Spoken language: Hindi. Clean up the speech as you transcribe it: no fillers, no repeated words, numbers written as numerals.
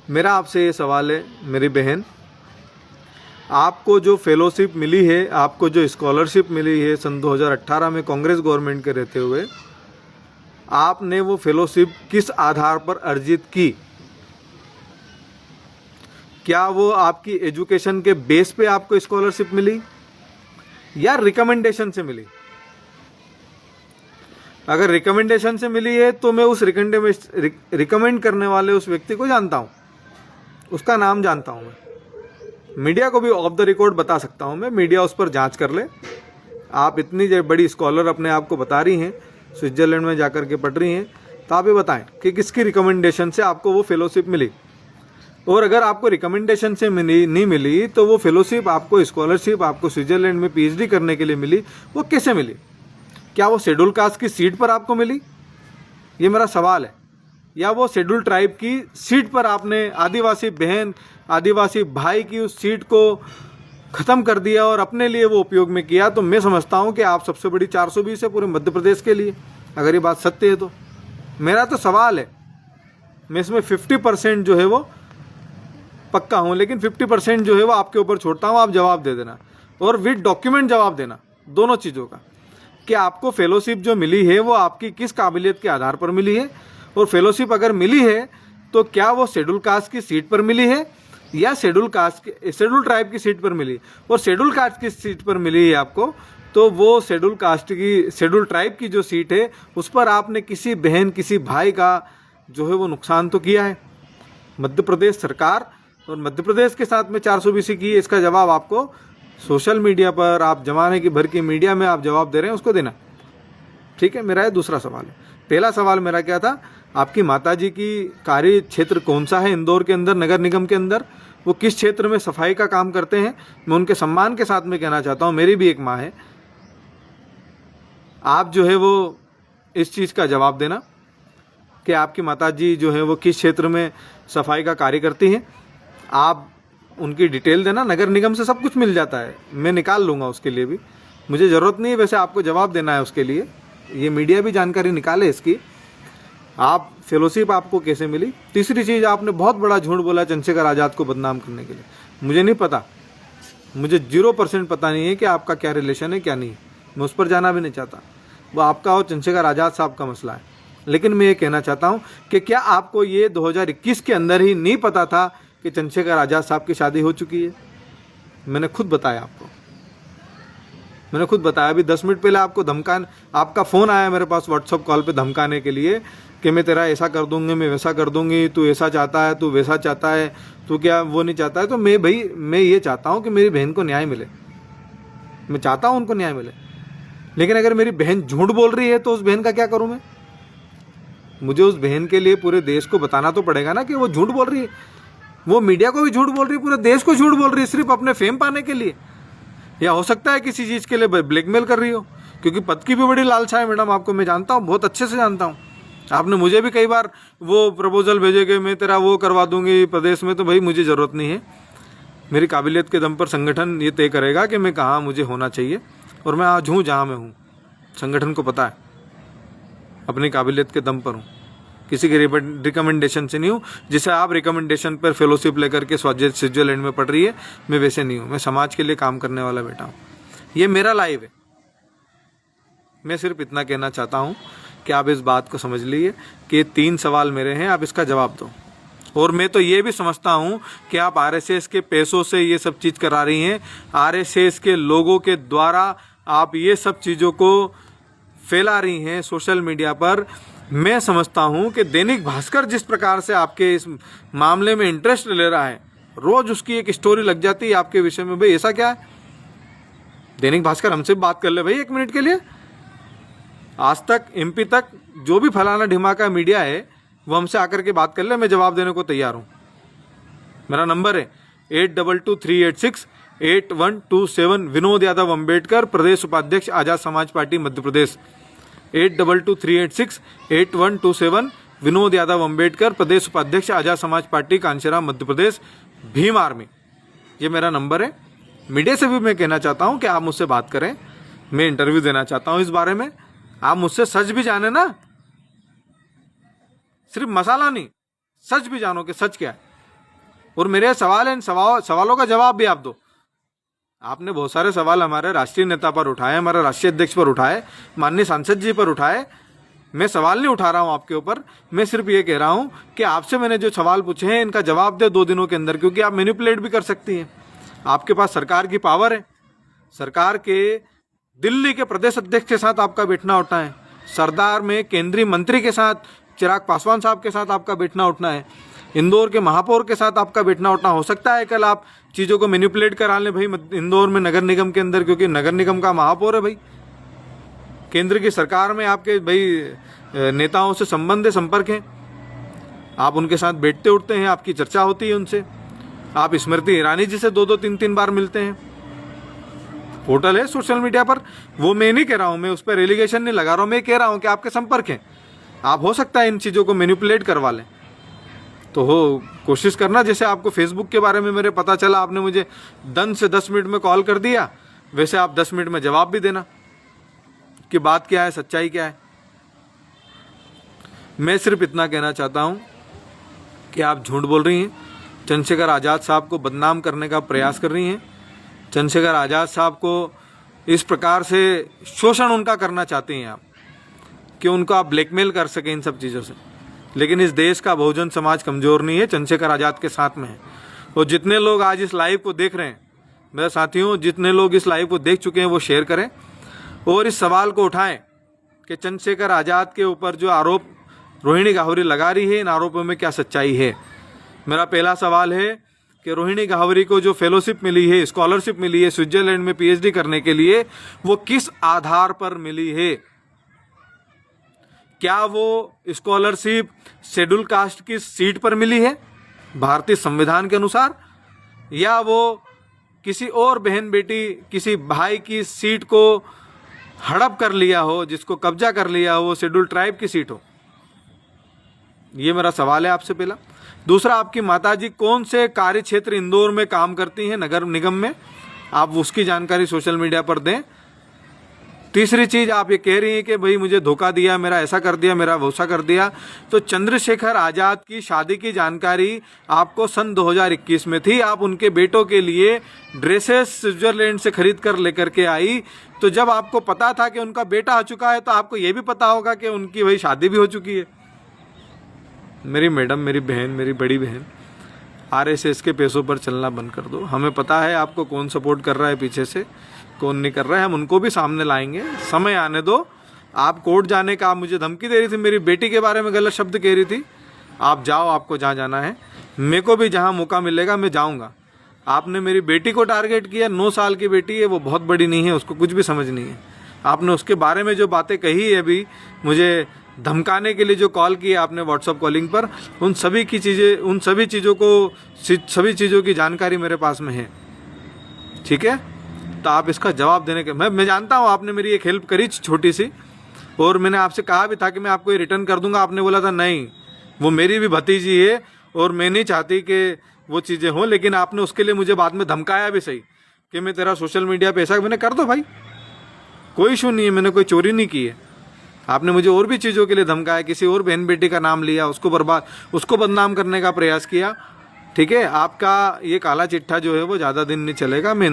मेरा आपसे ये सवाल है मेरी बहन, आपको जो फेलोशिप मिली है, आपको जो स्कॉलरशिप मिली है सन 2018 में कांग्रेस गवर्नमेंट के रहते हुए, आपने वो फेलोशिप किस आधार पर अर्जित की? क्या वो आपकी एजुकेशन के बेस पे आपको स्कॉलरशिप मिली या रिकमेंडेशन से मिली? अगर रिकमेंडेशन से मिली है तो मैं उस रिकमेंड करने वाले उस व्यक्ति को जानता हूँ, उसका नाम जानता हूँ। मैं मीडिया को भी ऑफ द रिकॉर्ड बता सकता हूँ, मैं मीडिया उस पर जांच कर ले। आप इतनी बड़ी स्कॉलर अपने आप को बता रही हैं, स्विट्जरलैंड में जाकर के पढ़ रही हैं, तो आप ये बताएं कि किसकी रिकमेंडेशन से आपको वो फेलोशिप मिली। और अगर आपको रिकमेंडेशन से नहीं मिली तो वो फेलोशिप, आपको स्कॉलरशिप, आपको स्विट्जरलैंड में पीएचडी करने के लिए मिली, वो कैसे मिली? क्या वो शेड्यूल कास्ट की सीट पर आपको मिली? ये मेरा सवाल है। या वो शेड्यूल ट्राइब की सीट पर आपने आदिवासी बहन, आदिवासी भाई की उस सीट को ख़त्म कर दिया और अपने लिए वो उपयोग में किया? तो मैं समझता हूँ कि आप सबसे बड़ी 420 है पूरे मध्य प्रदेश के लिए, अगर ये बात सत्य है तो। मेरा तो सवाल है, मैं इसमें 50% जो है वो पक्का हूँ, लेकिन 50% जो है वो आपके ऊपर छोड़ता हूँ। आप जवाब दे देना और विद डॉक्यूमेंट जवाब देना, दोनों चीज़ों का, कि आपको फेलोशिप जो मिली है वो आपकी किस काबिलियत के आधार पर मिली है। और फेलोशिप अगर मिली है तो क्या वो शेड्यूल कास्ट की सीट पर मिली है या शेड्यूल ट्राइब की सीट पर मिली? और शेड्यूल कास्ट की सीट पर मिली है आपको, तो वो शेड्यूल ट्राइब की जो सीट है उस पर आपने किसी बहन, किसी भाई का जो है वो नुकसान तो किया है। मध्य प्रदेश सरकार और मध्य प्रदेश के साथ में 420 की, इसका जवाब आपको सोशल मीडिया पर, आप जमाने की भर की मीडिया में आप जवाब दे रहे हैं, उसको देना। ठीक है, मेरा ये दूसरा सवाल है। पहला सवाल मेरा क्या था, आपकी माताजी की कार्य क्षेत्र कौन सा है इंदौर के अंदर, नगर निगम के अंदर? वो किस क्षेत्र में सफाई का काम करते हैं? मैं उनके सम्मान के साथ में कहना चाहता हूँ, मेरी भी एक माँ है। आप जो है वो इस चीज़ का जवाब देना कि आपकी माताजी जो है वो किस क्षेत्र में सफाई का कार्य करती हैं। आप उनकी डिटेल देना, नगर निगम से सब कुछ मिल जाता है, मैं निकाल लूँगा, उसके लिए भी मुझे ज़रूरत नहीं है। वैसे आपको जवाब देना है उसके लिए, ये मीडिया भी जानकारी निकाले इसकी। आप फेलोशिप आपको कैसे मिली? तीसरी चीज़, आपने बहुत बड़ा झूठ बोला चंद्रशेखर आज़ाद को बदनाम करने के लिए। मुझे नहीं पता, मुझे 0% पता नहीं है कि आपका क्या रिलेशन है क्या नहीं, मैं उस पर जाना भी नहीं चाहता। वो आपका और चंद्रशेखर आज़ाद साहब का मसला है। लेकिन मैं ये कहना चाहता हूँ कि क्या आपको ये 2021 के अंदर ही नहीं पता था कि चंद्रशेखर आज़ाद साहब की शादी हो चुकी है? मैंने खुद बताया आपको, मैंने खुद बताया। अभी 10 मिनट पहले आपको आपका फ़ोन आया मेरे पास व्हाट्सअप कॉल पे धमकाने के लिए कि मैं तेरा ऐसा कर दूंगी, मैं वैसा कर दूंगी, तू ऐसा चाहता है, तू वैसा चाहता है, तू क्या वो नहीं चाहता है। तो मैं ये चाहता हूँ कि मेरी बहन को न्याय मिले, मैं चाहता हूँ उनको न्याय मिले। लेकिन अगर मेरी बहन झूठ बोल रही है तो उस बहन का क्या करूँ मैं? मुझे उस बहन के लिए पूरे देश को बताना तो पड़ेगा ना कि वो झूठ बोल रही है। वो मीडिया को भी झूठ बोल रही है, पूरे देश को झूठ बोल रही है, सिर्फ अपने फेम पाने के लिए। या हो सकता है किसी चीज़ के लिए ब्लैकमेल कर रही हो, क्योंकि पद की भी बड़ी लालसा है मैडम आपको, मैं जानता हूँ, बहुत अच्छे से जानता हूँ। आपने मुझे भी कई बार वो प्रपोजल भेजे कि मैं तेरा वो करवा दूंगी प्रदेश में, तो भाई मुझे ज़रूरत नहीं है। मेरी काबिलियत के दम पर संगठन ये तय करेगा कि मैं कहाँ मुझे होना चाहिए, और मैं आज हूँ जहाँ मैं हूँ। संगठन को पता है, अपनी काबिलियत के दम पर हूँ, किसी के रिकमेंडेशन से नहीं हूँ। जिसे आप रिकमेंडेशन पर फेलोशिप लेकर के स्विट्जरलैंड में पढ़ रही है, मैं वैसे नहीं हूँ। मैं समाज के लिए काम करने वाला बेटा हूँ, ये मेरा लाइव है। मैं सिर्फ इतना कहना चाहता हूँ कि आप इस बात को समझ लीजिए कि 3 सवाल मेरे हैं, आप इसका जवाब दो। और मैं तो ये भी समझता हूँ कि आप आरएसएस के पैसों से ये सब चीज़ करा रही हैं, आरएसएस के लोगों के द्वारा आप ये सब चीज़ों को फैला रही हैं सोशल मीडिया पर। मैं समझता हूं कि दैनिक भास्कर जिस प्रकार से आपके इस मामले में इंटरेस्ट ले रहा है, रोज उसकी एक स्टोरी लग जाती है आपके विषय में। भाई ऐसा क्या है? दैनिक भास्कर हमसे बात कर ले भाई 1 मिनट के लिए। आज तक एमपी तक जो भी फलाना ढिमाका मीडिया है वो हमसे आकर के बात कर ले, मैं जवाब देने को तैयार हूं। मेरा नंबर है 8223868127। विनोद यादव अम्बेडकर, प्रदेश उपाध्यक्ष आज़ाद समाज पार्टी मध्य प्रदेश। 8223868127। विनोद यादव अम्बेडकर, प्रदेश उपाध्यक्ष आज़ाद समाज पार्टी कांशीराम मध्य प्रदेश, भीम आर्मी। ये मेरा नंबर है। मीडिया से भी मैं कहना चाहता हूं कि आप मुझसे बात करें, मैं इंटरव्यू देना चाहता हूं इस बारे में। आप मुझसे सच भी जाने ना, सिर्फ मसाला नहीं, सच भी जानो कि सच क्या है। और मेरे सवाल है, इन सवालों का जवाब भी आप दो। आपने बहुत सारे सवाल हमारे राष्ट्रीय नेता पर उठाए, हमारे राष्ट्रीय अध्यक्ष पर उठाए, माननीय सांसद जी पर उठाए। मैं सवाल नहीं उठा रहा हूं आपके ऊपर, मैं सिर्फ ये कह रहा हूं कि आपसे मैंने जो सवाल पूछे हैं इनका जवाब दे 2 दिनों के अंदर, क्योंकि आप मैनिपुलेट भी कर सकती हैं। आपके पास सरकार की पावर है, सरकार के दिल्ली के प्रदेश अध्यक्ष के साथ आपका बैठना उठना है, सरदार में केंद्रीय मंत्री के साथ चिराग पासवान साहब के साथ आपका बैठना उठना है, इंदौर के महापौर के साथ आपका बैठना उठना। हो सकता है कल आप चीज़ों को मैनिपुलेट करा लें भाई इंदौर में नगर निगम के अंदर, क्योंकि नगर निगम का महापौर है भाई, केंद्र की सरकार में आपके भाई नेताओं से संबंध है, संपर्क है, आप उनके साथ बैठते उठते हैं, आपकी चर्चा होती है उनसे, आप स्मृति ईरानी जी से 2-2 3-3 बार मिलते हैं, पोर्टल है सोशल मीडिया पर। वो मैं नहीं कह रहा हूँ, मैं उस पर रेलिगेशन नहीं लगा रहा हूँ, मैं कह रहा हूँ कि आपके संपर्क हैं, आप हो सकता है इन चीज़ों को मैनिपुलेट करवा लें। तो हो कोशिश करना, जैसे आपको फेसबुक के बारे में मेरे पता चला, आपने मुझे 10 मिनट में कॉल कर दिया, वैसे आप 10 मिनट में जवाब भी देना कि बात क्या है, सच्चाई क्या है। मैं सिर्फ इतना कहना चाहता हूँ कि आप झूठ बोल रही हैं, चंद्रशेखर आज़ाद साहब को बदनाम करने का प्रयास कर रही हैं, चंद्रशेखर आज़ाद साहब को इस प्रकार से शोषण उनका करना चाहती हैं आप कि उनको आप ब्लैकमेल कर सकें इन सब चीज़ों से। लेकिन इस देश का बहुजन समाज कमज़ोर नहीं है, चंद्रशेखर आज़ाद के साथ में है। और जितने लोग आज इस लाइव को देख रहे हैं, मेरे साथियों, जितने लोग इस लाइव को देख चुके हैं वो शेयर करें और इस सवाल को उठाएं कि चंद्रशेखर आज़ाद के ऊपर जो आरोप रोहिणी गाहवरी लगा रही है, इन आरोपों में क्या सच्चाई है। मेरा पहला सवाल है कि रोहिणी गाहवरी को जो फेलोशिप मिली है, स्कॉलरशिप मिली है स्विट्जरलैंड में पीएचडी करने के लिए, वो किस आधार पर मिली है। क्या वो स्कॉलरशिप शेड्यूल कास्ट की सीट पर मिली है भारतीय संविधान के अनुसार, या वो किसी और बहन बेटी, किसी भाई की सीट को हड़प कर लिया हो, जिसको कब्जा कर लिया हो, शेड्यूल ट्राइब की सीट हो। ये मेरा सवाल है आपसे पहला। दूसरा, आपकी माताजी कौन से कार्य क्षेत्र इंदौर में काम करती हैं, नगर निगम में, आप उसकी जानकारी सोशल मीडिया पर दें। तीसरी चीज, आप ये कह रही हैं कि भाई मुझे धोखा दिया, मेरा ऐसा कर दिया, मेरा वैसा कर दिया। तो चंद्रशेखर आज़ाद की शादी की जानकारी आपको सन 2021 में थी, आप उनके बेटों के लिए ड्रेसेस स्विट्जरलैंड से खरीद कर लेकर के आई। तो जब आपको पता था कि उनका बेटा आ चुका है, तो आपको ये भी पता होगा कि उनकी भाई शादी भी हो चुकी है। मेरी मैडम, मेरी बहन, मेरी बड़ी बहन, आरएसएस के पैसों पर चलना बंद कर दो। हमें पता है आपको कौन सपोर्ट कर रहा है पीछे से, कौन नहीं कर रहा है, हम उनको भी सामने लाएंगे, समय आने दो। आप कोर्ट जाने का आप मुझे धमकी दे रही थी, मेरी बेटी के बारे में गलत शब्द कह रही थी, आप जाओ, आपको जहाँ जाना है, मेरे को भी जहाँ मौका मिलेगा मैं जाऊँगा। आपने मेरी बेटी को टारगेट किया, 9 साल की बेटी है, वो बहुत बड़ी नहीं है, उसको कुछ भी समझ नहीं है। आपने उसके बारे में जो बातें कही है, अभी मुझे धमकाने के लिए जो कॉल किया आपने व्हाट्सअप कॉलिंग पर, उन सभी चीज़ों की जानकारी मेरे पास में है, ठीक है। तो आप इसका जवाब देने के, मैं जानता हूँ आपने मेरी एक हेल्प करी छोटी सी, और मैंने आपसे कहा भी था कि मैं आपको ये रिटर्न कर दूंगा। आपने बोला था नहीं, वो मेरी भी भतीजी है और मैं नहीं चाहती कि वो चीज़ें हों, लेकिन आपने उसके लिए मुझे बाद में धमकाया भी सही कि मैं तेरा सोशल मीडिया पे ऐसा, मैंने कर दो भाई, कोई इशू नहीं है, मैंने कोई चोरी नहीं की है। आपने मुझे और भी चीज़ों के लिए धमकाया, किसी और बहन बेटी का नाम लिया, उसको बदनाम करने का प्रयास किया, ठीक है। आपका ये काला चिट्ठा जो है वो ज़्यादा दिन नहीं चलेगा। मैं